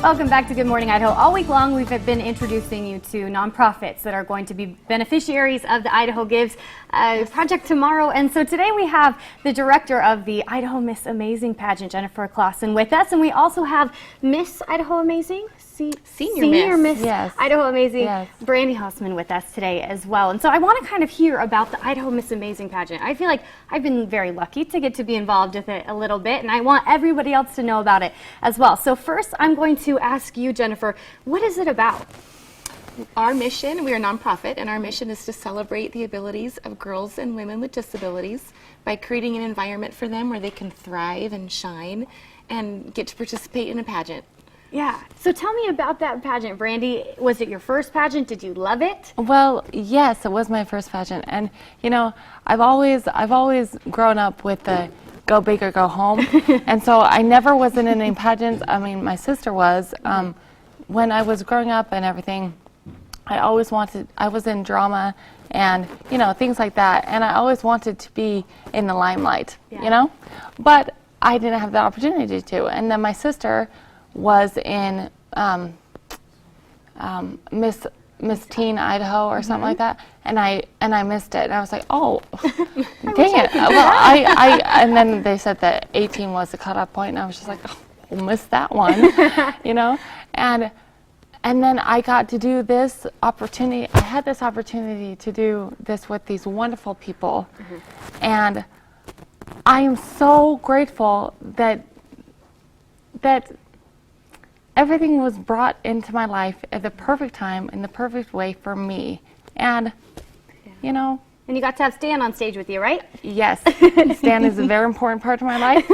Welcome back to Good Morning Idaho. All week long we've been introducing you to nonprofits that are going to be beneficiaries of the Idaho Gives project tomorrow. And so today we have the director of the Idaho Miss Amazing pageant, Jennifer Clausen, with us. And we also have Miss Idaho Amazing, Senior Miss yes. Idaho Amazing, yes. Brandy Hausman with us today as well. And so I want to kind of hear about the Idaho Miss Amazing pageant. I feel like I've been very lucky to get to be involved with it a little bit, and I want everybody else to know about it as well. So first I'm going to ask you, Jennifer, what is it about? Our mission, we are a nonprofit, and our mission is to celebrate the abilities of girls and women with disabilities by creating an environment for them where they can thrive and shine and get to participate in a pageant. Yeah. So tell me about that pageant, Brandy. Was it your first pageant? Did you love it? Well, yes, it was my first pageant, and you know, I've always grown up with the go big or go home, and so I never was in any pageants. I mean, my sister was. When I was growing up and everything, I always wanted. I was in drama, and you know, things like that, and I always wanted to be in the limelight. Yeah. You know, but I didn't have the opportunity to. And then my sister was in Miss Teen Idaho or something like that, and I missed it, and I was like, oh, dang it. Well, I and then they said that 18 was the cutoff point, and I was just like, oh, we'll miss that one, you know, and then I got to do this opportunity. I had this opportunity to do this with these wonderful people, and I am so grateful that everything was brought into my life at the perfect time, in the perfect way for me. And, you know. And you got to have Stan on stage with you, right? Yes. Stan is a very important part of my life.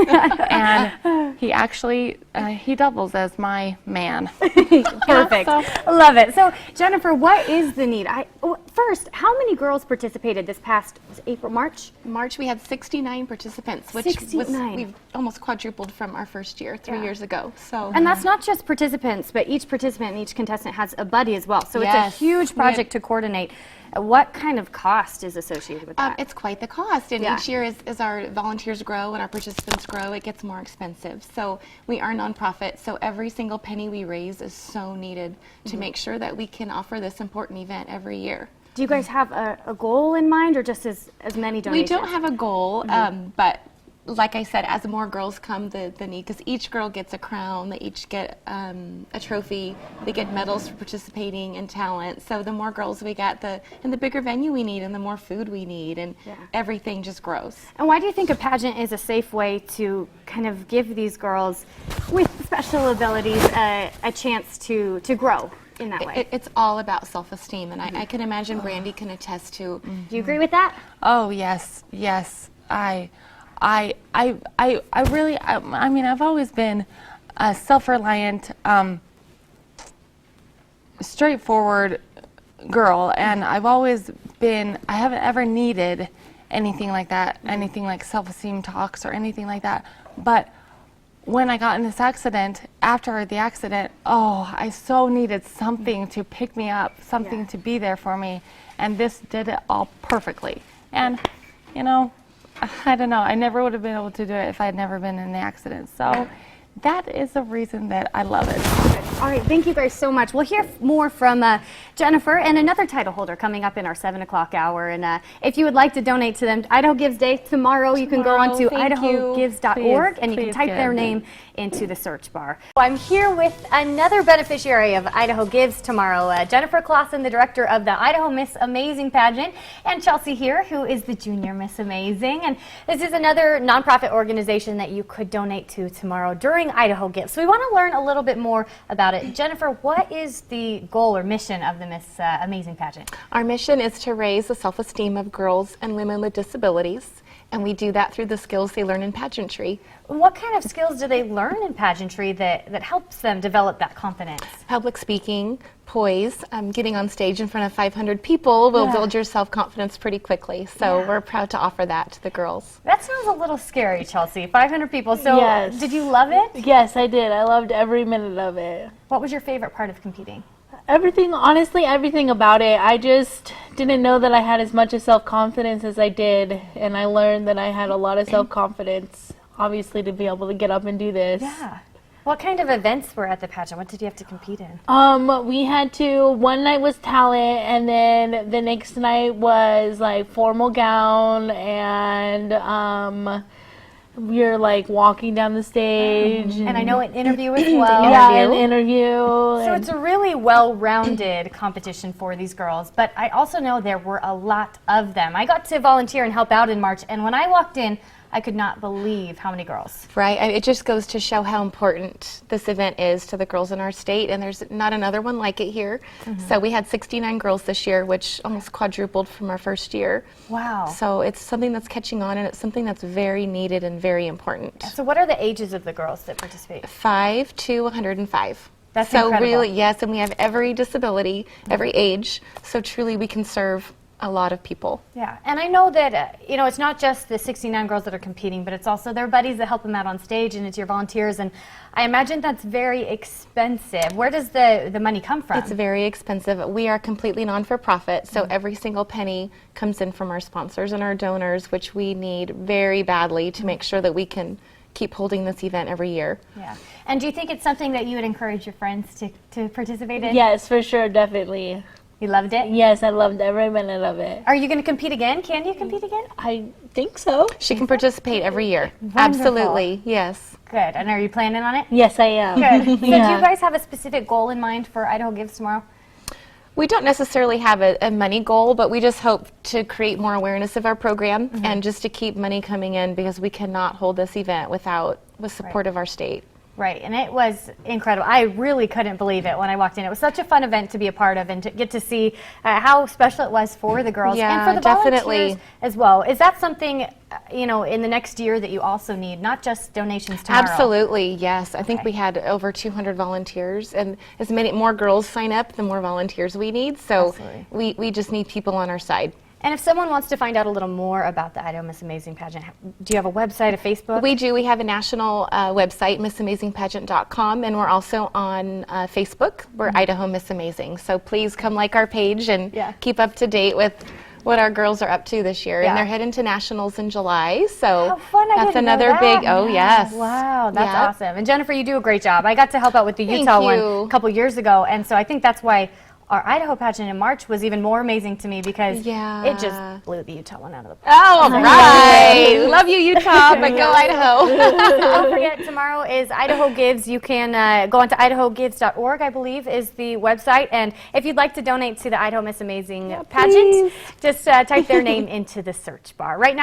And he actually, he doubles as my man. Perfect. Love it. So, Jennifer, what is the need? First, how many girls participated this past March? March, we had 69 participants, which 69. we've almost quadrupled from our first year, 3 years ago. So, and that's not just participants, but each participant and each contestant has a buddy as well. So Yes. it's a huge project to coordinate. What kind of cost is associated with that? it's quite the cost, and Yeah. each year as our volunteers grow and our participants grow, it gets more expensive. So we are a nonprofit, so every single penny we raise is so needed to make sure that we can offer this important event every year. Do you guys have a goal in mind, or just as many donations? We don't have a goal, but like I said, as more girls come, the need, because each girl gets a crown, they each get a trophy, they get medals for participating in talent. So the more girls we get, and the bigger venue we need, and the more food we need, and everything just grows. And why do you think a pageant is a safe way to kind of give these girls with special abilities a chance to grow in that way? It's all about self-esteem, and I can imagine Brandy can attest to. Do you agree with that? Oh, yes, yes. I really, I mean, I've always been a self-reliant, straightforward girl, and I've always been, I haven't ever needed anything like that, anything like self-esteem talks or anything like that. But when I got in this accident, after the accident, oh, I so needed something to pick me up, something to be there for me, and this did it all perfectly. And, you know, I don't know, I never would have been able to do it if I had never been in the accident. So that is the reason that I love it. All right, thank you guys so much. We'll hear more from Jennifer and another title holder coming up in our 7 o'clock hour. And if you would like to donate to them, Idaho Gives Day tomorrow, you can go on to idahogives.org and you can type their name into the search bar. I'm here with another beneficiary of Idaho Gives tomorrow, Jennifer Clausen, the director of the Idaho Miss Amazing pageant, and Chelsea here, who is the Junior Miss Amazing. And this is another nonprofit organization that you could donate to tomorrow during Idaho Gives. So we want to learn a little bit more about it. Jennifer, what is the goal or mission of the Miss Amazing pageant? Our mission is to raise the self-esteem of girls and women with disabilities, and we do that through the skills they learn in pageantry. What kind of skills do they learn in pageantry that helps them develop that confidence? Public speaking, poise, getting on stage in front of 500 people will build your self-confidence pretty quickly. So we're proud to offer that to the girls. That sounds a little scary, Chelsea. 500 people. So did you love it? Yes, I did. I loved every minute of it. What was your favorite part of competing? Everything, honestly, everything about it. I just didn't know that I had as much self-confidence as I did, and I learned that I had a lot of self-confidence, obviously, to be able to get up and do this. Yeah. What kind of events were at the pageant? What did you have to compete in? We had to, one night was talent, and then the next night was like formal gown, and you're like walking down the stage. And I know an interview as well. Yeah, an interview. So it's a really well-rounded competition for these girls, but I also know there were a lot of them. I got to volunteer and help out in March, and when I walked in, I could not believe how many girls. Right, it just goes to show how important this event is to the girls in our state, and there's not another one like it here. So we had 69 girls this year, which almost quadrupled from our first year. Wow. So it's something that's catching on, and it's something that's very needed and very important. So what are the ages of the girls that participate? 5 to 105. That's so incredible. really, yes, and we have every disability, every age, so truly we can serve a lot of people. Yeah, and I know that, you know, it's not just the 69 girls that are competing, but it's also their buddies that help them out on stage, and it's your volunteers, and I imagine that's very expensive. Where does the money come from? It's very expensive. We are completely non-for-profit, so every single penny comes in from our sponsors and our donors, which we need very badly to make sure that we can keep holding this event every year. Yeah. And do you think it's something that you would encourage your friends to participate in? Yes, for sure, definitely. You loved it? Yes, I loved every minute of it. Are you going to compete again? Can you compete again? I think so. She can participate every year. Wonderful. Absolutely, yes. Good. And are you planning on it? Yes, I am. Good. So do you Yeah. guys have a specific goal in mind for Idaho Gives tomorrow? We don't necessarily have a money goal, but we just hope to create more awareness of our program and just to keep money coming in, because we cannot hold this event without the support of our state. Right, and it was incredible. I really couldn't believe it when I walked in. It was such a fun event to be a part of and to get to see how special it was for the girls and for the definitely. volunteers as well. Is that something, you know, in the next year that you also need, not just donations tomorrow? Absolutely, yes. I think we had over 200 volunteers, and as many more girls sign up, the more volunteers we need. So we just need people on our side. And if someone wants to find out a little more about the Idaho Miss Amazing pageant, do you have a website, a Facebook? We do. We have a national website, missamazingpageant.com, and we're also on Facebook. We're Idaho Miss Amazing. So please come like our page and keep up to date with what our girls are up to this year. And they're heading to nationals in July. So how fun. I that's didn't know another that. big, oh yes. Wow, that's awesome. And Jennifer, you do a great job. I got to help out with the Utah one a couple years ago, and so I think that's why our Idaho pageant in March was even more amazing to me, because it just blew the Utah one out of the park. Oh, all right. Love you, Utah, but go Idaho. Don't forget, tomorrow is Idaho Gives. You can go onto idahogives.org, I believe, is the website. And if you'd like to donate to the Idaho Miss Amazing pageant, just type their name into the search bar. Right now,